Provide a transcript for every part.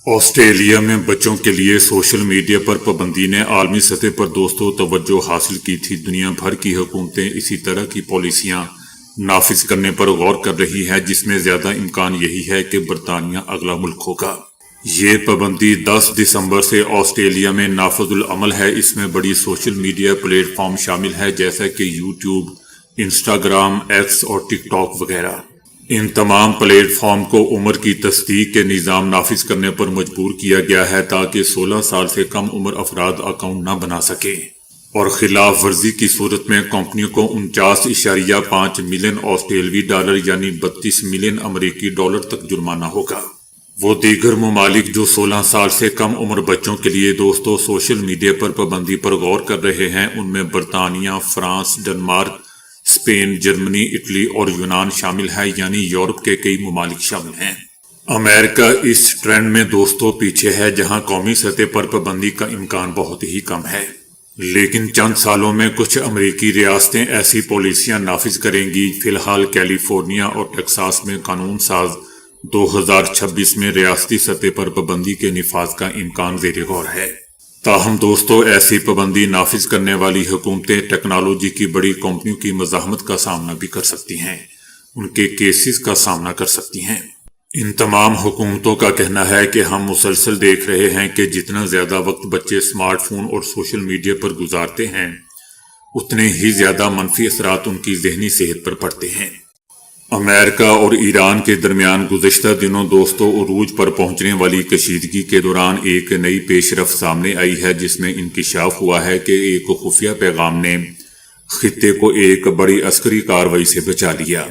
Australia میں بچوں کے لیے سوشل میڈیا پر پابندی نے عالمی سطح پر توجہ حاصل کی تھی۔ دنیا بھر کی حکومتیں اسی طرح کی پالیسیاں نافذ کرنے پر غور کر رہی ہیں، جس میں زیادہ امکان یہی ہے کہ برطانیہ اگلا ملک ہوگا۔ یہ پابندی 10 دسمبر سے آسٹریلیا میں نافذ العمل ہے۔ اس میں بڑی سوشل میڈیا پلیٹ فارم شامل ہے، جیسا کہ یوٹیوب، انسٹاگرام، ایکس اور ٹک ٹاک وغیرہ۔ ان تمام پلیٹ فارم کو عمر کی تصدیق کے نظام نافذ کرنے پر مجبور کیا گیا ہے تاکہ 16 سال سے کم عمر افراد اکاؤنٹ نہ بنا سکیں، اور خلاف ورزی کی صورت میں کمپنیوں کو 49.5 ملین آسٹریلوی ڈالر یعنی 32 ملین امریکی ڈالر تک جرمانہ ہوگا۔ وہ دیگر ممالک جو 16 سال سے کم عمر بچوں کے لیے سوشل میڈیا پر پابندی پر غور کر رہے ہیں، ان میں برطانیہ، France, Denmark, Spain, Germany, Italy اور یونان شامل ہے، یعنی یورپ کے کئی ممالک شامل ہیں۔ امریکہ اس ٹرینڈ میں پیچھے ہے، جہاں قومی سطح پر پابندی کا امکان بہت ہی کم ہے، لیکن چند سالوں میں کچھ امریکی ریاستیں ایسی پالیسیاں نافذ کریں گی۔ فی الحال کیلیفورنیا اور ٹیکساس میں قانون ساز 2026 میں ریاستی سطح پر پابندی کے نفاذ کا امکان زیر غور ہے۔ تاہم ایسی پابندی نافذ کرنے والی حکومتیں ٹیکنالوجی کی بڑی کمپنیوں کی مزاحمت کا سامنا بھی کر سکتی ہیں، ان کے کیسز کا سامنا کر سکتی ہیں۔ ان تمام حکومتوں کا کہنا ہے کہ ہم مسلسل دیکھ رہے ہیں کہ جتنا زیادہ وقت بچے اسمارٹ فون اور سوشل میڈیا پر گزارتے ہیں، اتنے ہی زیادہ منفی اثرات ان کی ذہنی صحت پر پڑتے ہیں۔ امریکہ اور ایران کے درمیان گزشتہ دنوں عروج پر پہنچنے والی کشیدگی کے دوران ایک نئی پیش رفت سامنے آئی ہے، جس میں انکشاف ہوا ہے کہ ایک خفیہ پیغام نے خطے کو ایک بڑی عسکری کارروائی سے بچا لیا۔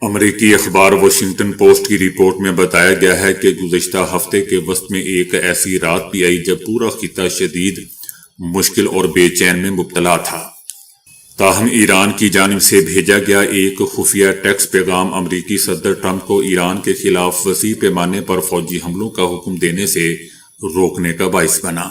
امریکی اخبار واشنگٹن پوسٹ کی رپورٹ میں بتایا گیا ہے کہ گزشتہ ہفتے کے وسط میں ایک ایسی رات بھی آئی جب پورا خطہ شدید مشکل اور بے چین میں مبتلا تھا۔ تاہم ایران کی جانب سے بھیجا گیا ایک خفیہ ٹیکسٹ پیغام امریکی صدر ٹرمپ کو ایران کے خلاف وسیع پیمانے پر فوجی حملوں کا حکم دینے سے روکنے کا باعث بنا۔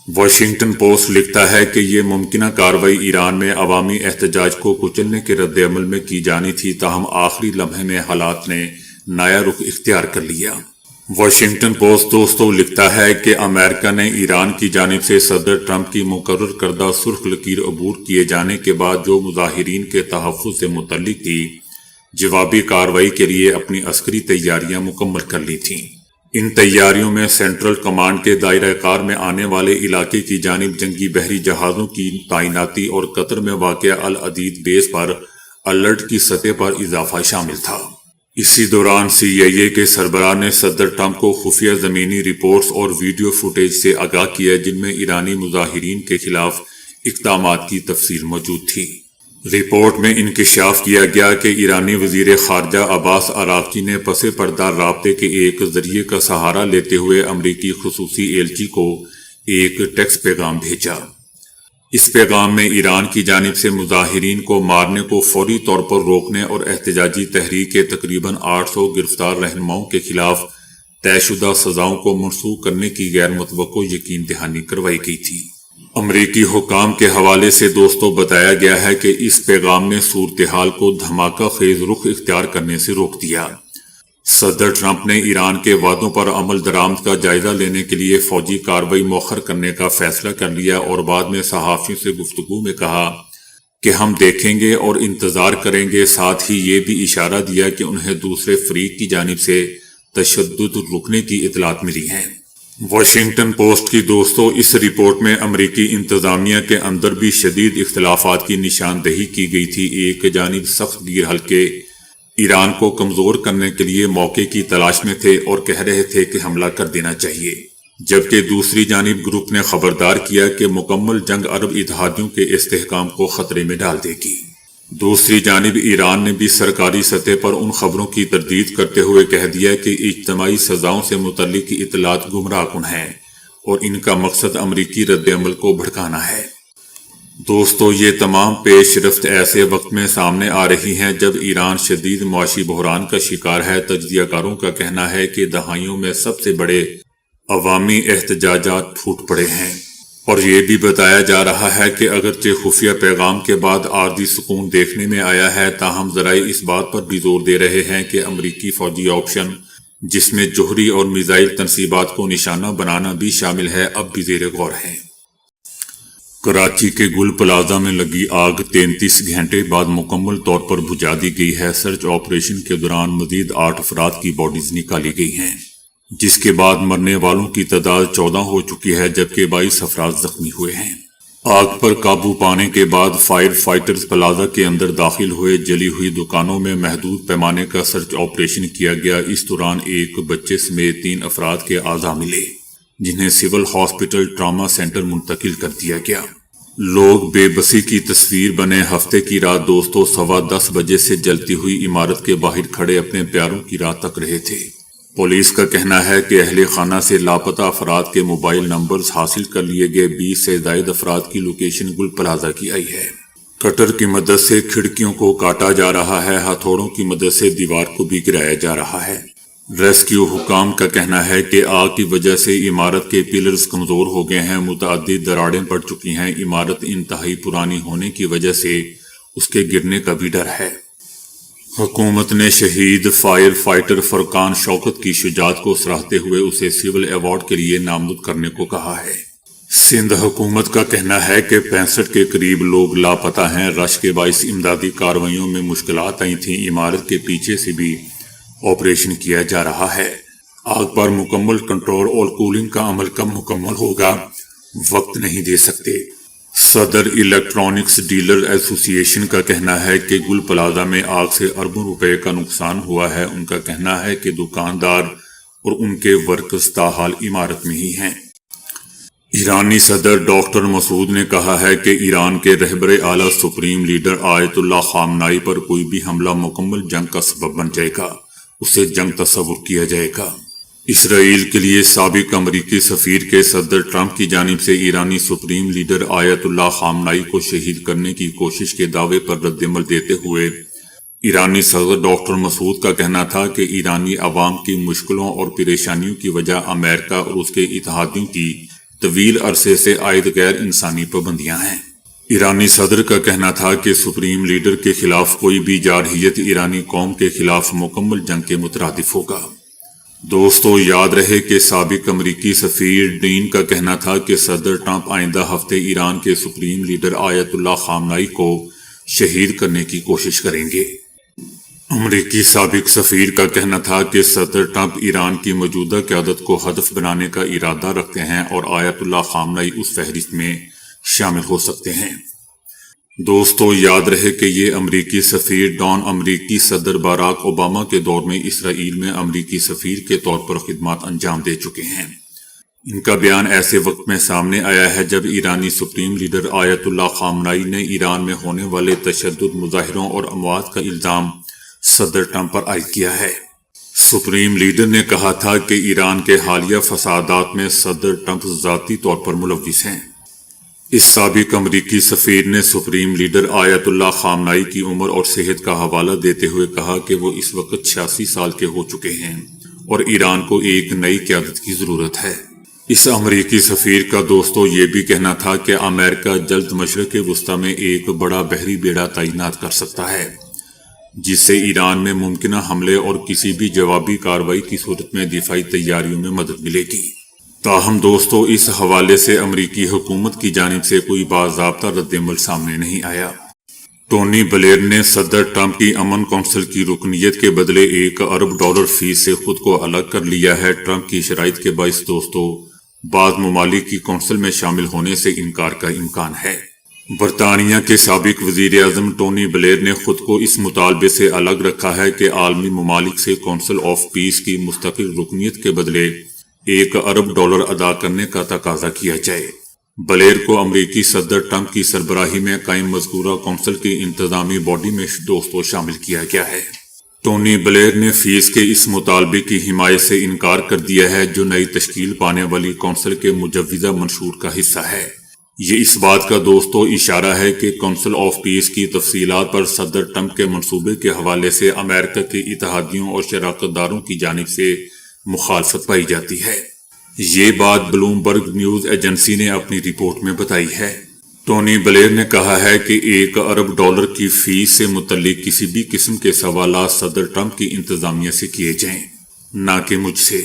واشنگٹن پوسٹ لکھتا ہے کہ یہ ممکنہ کارروائی ایران میں عوامی احتجاج کو کچلنے کے رد عمل میں کی جانی تھی، تاہم آخری لمحے میں حالات نے نیا رخ اختیار کر لیا۔ واشنگٹن پوسٹ لکھتا ہے کہ امریکہ نے ایران کی جانب سے صدر ٹرمپ کی مقرر کردہ سرخ لکیر عبور کیے جانے کے بعد جو مظاہرین کے تحفظ سے متعلق تھی، جوابی کارروائی کے لیے اپنی عسکری تیاریاں مکمل کر لی تھیں۔ ان تیاریوں میں سینٹرل کمانڈ کے دائرہ کار میں آنے والے علاقے کی جانب جنگی بحری جہازوں کی تعیناتی اور قطر میں واقع العدید بیس پر الرٹ کی سطح پر اضافہ شامل تھا۔ اسی دوران CIA کے سربراہ نے صدر ٹرمپ کو خفیہ زمینی رپورٹس اور ویڈیو فوٹیج سے آگاہ کیا، جن میں ایرانی مظاہرین کے خلاف اقدامات کی تفصیل موجود تھی۔ رپورٹ میں انکشاف کیا گیا کہ ایرانی وزیر خارجہ عباس عراقچی نے پس پردہ رابطے کے ایک ذریعے کا سہارا لیتے ہوئے امریکی خصوصی ایلچی کو ایک ٹیکسٹ پیغام بھیجا۔ اس پیغام میں ایران کی جانب سے مظاہرین کو مارنے کو فوری طور پر روکنے اور احتجاجی تحریک کے تقریباً 800 گرفتار رہنماؤں کے خلاف طے شدہ سزاؤں کو منسوخ کرنے کی غیر متوقع یقین دہانی کروائی گئی تھی۔ امریکی حکام کے حوالے سے بتایا گیا ہے کہ اس پیغام نے صورتحال کو دھماکہ خیز رخ اختیار کرنے سے روک دیا۔ صدر ٹرمپ نے ایران کے وعدوں پر عمل درآمد کا جائزہ لینے کے لیے فوجی کارروائی مؤخر کرنے کا فیصلہ کر لیا اور بعد میں صحافیوں سے گفتگو میں کہا کہ ہم دیکھیں گے اور انتظار کریں گے۔ ساتھ ہی یہ بھی اشارہ دیا کہ انہیں دوسرے فریق کی جانب سے تشدد رکنے کی اطلاعات ملی ہیں۔ واشنگٹن پوسٹ کی اس رپورٹ میں امریکی انتظامیہ کے اندر بھی شدید اختلافات کی نشاندہی کی گئی تھی۔ ایک جانب سخت گیر حلقے ایران کو کمزور کرنے کے لیے موقع کی تلاش میں تھے اور کہہ رہے تھے کہ حملہ کر دینا چاہیے، جبکہ دوسری جانب گروپ نے خبردار کیا کہ مکمل جنگ عرب اتحادیوں کے استحکام کو خطرے میں ڈال دے گی۔ دوسری جانب ایران نے بھی سرکاری سطح پر ان خبروں کی تردید کرتے ہوئے کہہ دیا کہ اجتماعی سزاؤں سے متعلق اطلاعات گمراہ کن ہیں اور ان کا مقصد امریکی رد عمل کو بھڑکانا ہے۔ یہ تمام پیش رفت ایسے وقت میں سامنے آ رہی ہیں جب ایران شدید معاشی بحران کا شکار ہے۔ تجزیہ کاروں کا کہنا ہے کہ دہائیوں میں سب سے بڑے عوامی احتجاجات پھوٹ پڑے ہیں، اور یہ بھی بتایا جا رہا ہے کہ اگرچہ خفیہ پیغام کے بعد عارضی سکون دیکھنے میں آیا ہے، تاہم ذرائع اس بات پر بھی زور دے رہے ہیں کہ امریکی فوجی آپریشن جس میں جوہری اور میزائل تنصیبات کو نشانہ بنانا بھی شامل ہے، اب بھی زیر غور ہے۔ کراچی کے گل پلازا میں لگی آگ 33 گھنٹے بعد مکمل طور پر بجھا دی گئی ہے۔ سرچ آپریشن کے دوران مزید 8 افراد کی باڈیز نکالی گئی ہیں، جس کے بعد مرنے والوں کی تعداد 14 ہو چکی ہے، جبکہ 22 افراد زخمی ہوئے ہیں۔ آگ پر قابو پانے کے بعد فائر فائٹرز پلازا کے اندر داخل ہوئے۔ جلی ہوئی دکانوں میں محدود پیمانے کا سرچ آپریشن کیا گیا۔ اس دوران ایک بچے سمیت 3 افراد کے اعضاء ملے، جنہیں سول ہاسپٹل ٹراما سینٹر منتقل کر دیا گیا۔ لوگ بے بسی کی تصویر بنے۔ ہفتے کی رات دوستوں 10:15 بجے سے جلتی ہوئی عمارت کے باہر کھڑے اپنے پیاروں کی راہ تک رہے تھے۔ پولیس کا کہنا ہے کہ اہل خانہ سے لاپتہ افراد کے موبائل نمبرز حاصل کر لیے گئے۔ 20 سے زائد افراد کی لوکیشن گل پلازا کی آئی ہے۔ کٹر کی مدد سے کھڑکیوں کو کاٹا جا رہا ہے، ہتھوڑوں کی مدد سے دیوار کو بھی گرایا جا رہا ہے۔ ریسکیو حکام کا کہنا ہے کہ آگ کی وجہ سے عمارت کے پلرز کمزور ہو گئے ہیں، متعدد دراڑیں پڑ چکی ہیں۔ عمارت انتہائی پرانی ہونے کی وجہ سے اس کے گرنے کا بھی ڈر ہے۔ حکومت نے شہید فائر فائٹر فرقان شوکت کی شجاعت کو سراہتے ہوئے اسے سول ایوارڈ کے لیے نامزد کرنے کو کہا ہے۔ سندھ حکومت کا کہنا ہے کہ 65 کے قریب لوگ لاپتہ ہیں۔ رش کے باعث امدادی کارروائیوں میں مشکلات آئی تھیں۔ عمارت کے پیچھے سے بھی آپریشن کیا جا رہا ہے۔ آگ پر مکمل کنٹرول اور کولنگ کا عمل کب مکمل ہوگا، وقت نہیں دے سکتے۔ صدر الیکٹرانکس ڈیلر ایسوسی ایشن کا کہنا ہے کہ گل پلازا میں آگ سے اربوں روپے کا نقصان ہوا ہے۔ ان کا کہنا ہے کہ دکاندار اور ان کے ورکرز تاحال عمارت میں ہی ہیں۔ ایرانی صدر ڈاکٹر مسعود نے کہا ہے کہ ایران کے رہبر اعلیٰ سپریم لیڈر آیت اللہ خامنائی پر کوئی بھی حملہ مکمل جنگ کا سبب بن جائے گا، اسے جنگ تصور کیا جائے گا۔ اسرائیل کے لیے سابق امریکی سفیر کے صدر ٹرمپ کی جانب سے ایرانی سپریم لیڈر آیت اللہ خامنائی کو شہید کرنے کی کوشش کے دعوے پر رد عمل دیتے ہوئے ایرانی صدر ڈاکٹر مسعود کا کہنا تھا کہ ایرانی عوام کی مشکلوں اور پریشانیوں کی وجہ امریکہ اور اس کے اتحادیوں کی طویل عرصے سے عائد غیر انسانی پابندیاں ہیں۔ ایرانی صدر کا کہنا تھا کہ سپریم لیڈر کے خلاف کوئی بھی جارحیت ایرانی قوم کے خلاف مکمل جنگ کے مترادف ہوگا۔ دوستو، یاد رہے کہ سابق امریکی سفیر ڈین کا کہنا تھا کہ صدر ٹرمپ آئندہ ہفتے ایران کے سپریم لیڈر آیت اللہ خامنائی کو شہید کرنے کی کوشش کریں گے۔ امریکی سابق سفیر کا کہنا تھا کہ صدر ٹرمپ ایران کی موجودہ قیادت کو ہدف بنانے کا ارادہ رکھتے ہیں اور آیت اللہ خامنائی اس فہرست میں شامل ہو سکتے ہیں۔ دوستو، یاد رہے کہ یہ امریکی سفیر ڈان امریکی صدر باراک اوباما کے دور میں اسرائیل میں امریکی سفیر کے طور پر خدمات انجام دے چکے ہیں۔ ان کا بیان ایسے وقت میں سامنے آیا ہے جب ایرانی سپریم لیڈر آیت اللہ خامنائی نے ایران میں ہونے والے تشدد، مظاہروں اور اموات کا الزام صدر ٹرمپ پر عائد کیا ہے۔ سپریم لیڈر نے کہا تھا کہ ایران کے حالیہ فسادات میں صدر ٹرمپ ذاتی طور پر ملوث ہیں۔ اس سابق امریکی سفیر نے سپریم لیڈر آیت اللہ خامنائی کی عمر اور صحت کا حوالہ دیتے ہوئے کہا کہ وہ اس وقت 86 سال کے ہو چکے ہیں اور ایران کو ایک نئی قیادت کی ضرورت ہے۔ اس امریکی سفیر کا دوستو یہ بھی کہنا تھا کہ امریکہ جلد مشرق وسطی میں ایک بڑا بحری بیڑا تعینات کر سکتا ہے، جس سے ایران میں ممکنہ حملے اور کسی بھی جوابی کارروائی کی صورت میں دفاعی تیاریوں میں مدد ملے گی۔ تاہم دوستو، اس حوالے سے امریکی حکومت کی جانب سے کوئی باضابطہ رد عمل سامنے نہیں آیا۔ ٹونی بلیر نے صدر ٹرمپ کی امن کونسل کی رکنیت کے بدلے $1 ارب فیس سے خود کو الگ کر لیا ہے۔ ٹرمپ کی شرائط کے باعث دوستو بعض ممالک کی کونسل میں شامل ہونے سے انکار کا امکان ہے۔ برطانیہ کے سابق وزیر اعظم ٹونی بلیر نے خود کو اس مطالبے سے الگ رکھا ہے کہ عالمی ممالک سے کونسل آف پیس کی مستقل رکنیت کے بدلے $1 ارب ادا کرنے کا تقاضا کیا جائے۔ بلیر کو امریکی صدر ٹرمپ کی سربراہی میں قائم مذکورہ کونسل کی انتظامی باڈی میں دوستو شامل کیا گیا ہے۔ ٹونی بلیر نے فیس کے اس مطالبے کی حمایت سے انکار کر دیا ہے جو نئی تشکیل پانے والی کونسل کے مجوزہ منشور کا حصہ ہے۔ یہ اس بات کا دوستو اشارہ ہے کہ کونسل آف پیس کی تفصیلات پر صدر ٹرمپ کے منصوبے کے حوالے سے امریکہ کے اتحادیوں اور شراکت داروں کی جانب سے مخالفت پائی جاتی ہے۔ یہ بات بلومبرگ نیوز ایجنسی نے اپنی رپورٹ میں بتائی ہے۔ ٹونی بلیر نے کہا ہے کہ $1 ارب کی فیس سے متعلق کسی بھی قسم کے سوالات صدر ٹرمپ کی انتظامیہ سے کیے جائیں۔ نہ کہ مجھ سے۔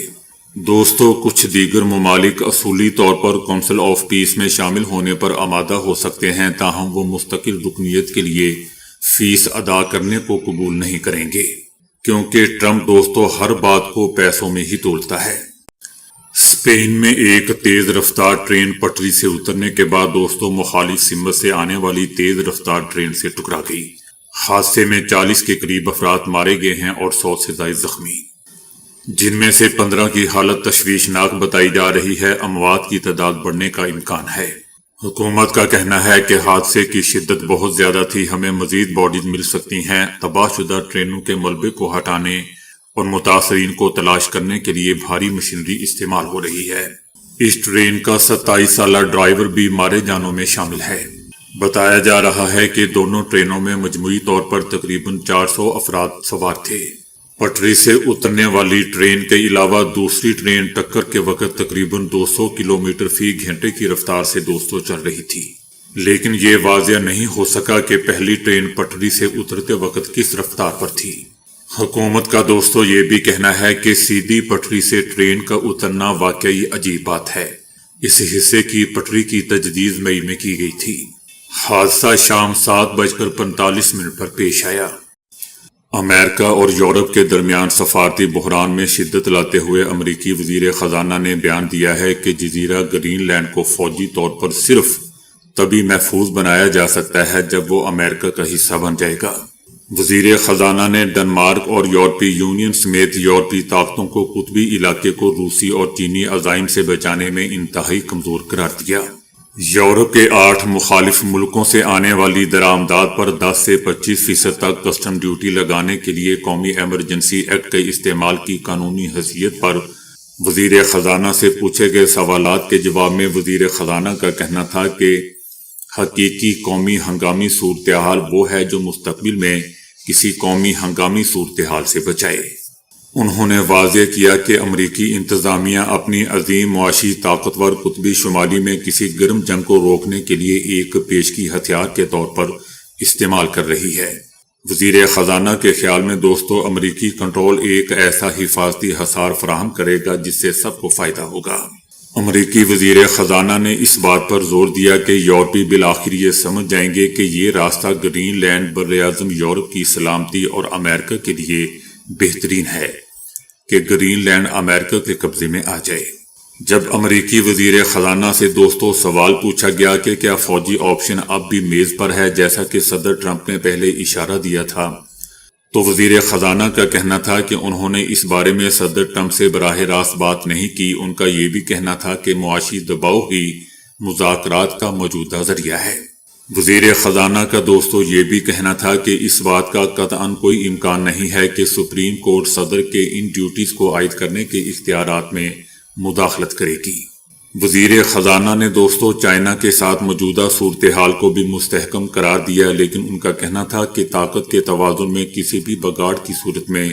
دوستو، کچھ دیگر ممالک اصولی طور پر کونسل آف پیس میں شامل ہونے پر آمادہ ہو سکتے ہیں، تاہم وہ مستقل رکنیت کے لیے فیس ادا کرنے کو قبول نہیں کریں گے، کیونکہ ٹرمپ دوستو ہر بات کو پیسوں میں ہی تولتا ہے۔ اسپین میں ایک تیز رفتار ٹرین پٹری سے اترنے کے بعد دوستو مخالف سمت سے آنے والی تیز رفتار ٹرین سے ٹکرا گئی۔ حادثے میں 40 کے قریب افراد مارے گئے ہیں اور 100 سے زائد زخمی، جن میں سے 15 کی حالت تشویشناک بتائی جا رہی ہے۔ اموات کی تعداد بڑھنے کا امکان ہے۔ حکومت کا کہنا ہے کہ حادثے کی شدت بہت زیادہ تھی، ہمیں مزید باڈیز مل سکتی ہیں۔ تباہ شدہ ٹرینوں کے ملبے کو ہٹانے اور متاثرین کو تلاش کرنے کے لیے بھاری مشینری استعمال ہو رہی ہے۔ اس ٹرین کا 27 سالہ ڈرائیور بھی مارے جانوں میں شامل ہے۔ بتایا جا رہا ہے کہ دونوں ٹرینوں میں مجموعی طور پر تقریباً 400 افراد سوار تھے۔ پٹری سے اترنے والی ٹرین کے علاوہ دوسری ٹرین ٹکر کے وقت تقریباً 200 کلومیٹر فی گھنٹے کی رفتار سے دوستوں چل رہی تھی، لیکن یہ واضح نہیں ہو سکا کہ پہلی ٹرین پٹری سے اترتے وقت کس رفتار پر تھی۔ حکومت کا دوستو یہ بھی کہنا ہے کہ سیدھی پٹری سے ٹرین کا اترنا واقعی عجیب بات ہے۔ اس حصے کی پٹری کی تجدید مئی میں کی گئی تھی۔ حادثہ شام 7:45 پر پیش آیا۔ امریکہ اور یورپ کے درمیان سفارتی بحران میں شدت لاتے ہوئے امریکی وزیر خزانہ نے بیان دیا ہے کہ جزیرہ گرین لینڈ کو فوجی طور پر صرف تبھی محفوظ بنایا جا سکتا ہے جب وہ امریکہ کا حصہ بن جائے گا۔ وزیر خزانہ نے ڈنمارک اور یورپی یونین سمیت یورپی طاقتوں کو قطبی علاقے کو روسی اور چینی عزائم سے بچانے میں انتہائی کمزور قرار دیا۔ یورپ کے 8 مخالف ملکوں سے آنے والی درآمدات پر 10 سے 25% تک کسٹم ڈیوٹی لگانے کے لیے قومی ایمرجنسی ایکٹ کے استعمال کی قانونی حیثیت پر وزیر خزانہ سے پوچھے گئے سوالات کے جواب میں وزیر خزانہ کا کہنا تھا کہ حقیقی قومی ہنگامی صورتحال وہ ہے جو مستقبل میں کسی قومی ہنگامی صورتحال سے بچائے۔ انہوں نے واضح کیا کہ امریکی انتظامیہ اپنی عظیم معاشی طاقتور قطبی شمالی میں کسی گرم جنگ کو روکنے کے لیے ایک پیشگی ہتھیار کے طور پر استعمال کر رہی ہے۔ وزیر خزانہ کے خیال میں دوستو امریکی کنٹرول ایک ایسا حفاظتی حصار فراہم کرے گا جس سے سب کو فائدہ ہوگا۔ امریکی وزیر خزانہ نے اس بات پر زور دیا کہ یورپی بالآخر یہ سمجھ جائیں گے کہ یہ راستہ گرین لینڈ براعظم یورپ کی سلامتی اور امریکہ کے لیے بہترین ہے کہ گرین لینڈ امریکہ کے قبضے میں آ جائے۔ جب امریکی وزیر خزانہ سے دوستو سوال پوچھا گیا کہ کیا فوجی آپشن اب بھی میز پر ہے جیسا کہ صدر ٹرمپ نے پہلے اشارہ دیا تھا، تو وزیر خزانہ کا کہنا تھا کہ انہوں نے اس بارے میں صدر ٹرمپ سے براہ راست بات نہیں کی۔ ان کا یہ بھی کہنا تھا کہ معاشی دباؤ ہی مذاکرات کا موجودہ ذریعہ ہے۔ وزیر خزانہ کا دوستو یہ بھی کہنا تھا کہ اس بات کا قطعاً کوئی امکان نہیں ہے کہ سپریم کورٹ صدر کے ان ڈیوٹیز کو عائد کرنے کے اختیارات میں مداخلت کرے گی۔ وزیر خزانہ نے دوستو چائنا کے ساتھ موجودہ صورتحال کو بھی مستحکم قرار دیا، لیکن ان کا کہنا تھا کہ طاقت کے توازن میں کسی بھی بگاڑ کی صورت میں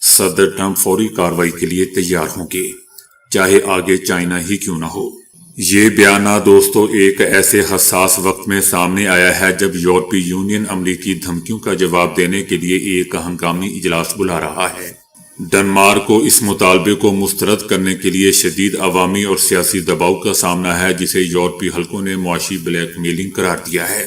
صدر ٹرمپ فوری کارروائی کے لیے تیار ہوں گے، چاہے آگے چائنا ہی کیوں نہ ہو۔ یہ بیانات دوستو ایک ایسے حساس وقت میں سامنے آیا ہے جب یورپی یونین امریکی دھمکیوں کا جواب دینے کے لیے ایک ہنگامی اجلاس بلا رہا ہے۔ ڈنمارک کو اس مطالبے کو مسترد کرنے کے لیے شدید عوامی اور سیاسی دباؤ کا سامنا ہے، جسے یورپی حلقوں نے معاشی بلیک میلنگ قرار دیا ہے۔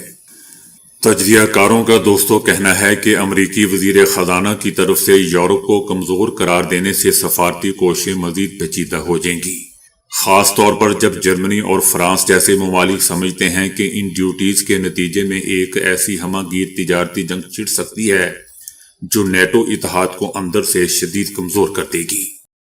تجزیہ کاروں کا دوستو کہنا ہے کہ امریکی وزیر خزانہ کی طرف سے یورپ کو کمزور قرار دینے سے سفارتی کوششیں مزید پیچیدہ ہو جائیں گی، خاص طور پر جب جرمنی اور فرانس جیسے ممالک سمجھتے ہیں کہ ان ڈیوٹیز کے نتیجے میں ایک ایسی ہمہ گیر تجارتی جنگ چھڑ سکتی ہے جو نیٹو اتحاد کو اندر سے شدید کمزور کر دے گی۔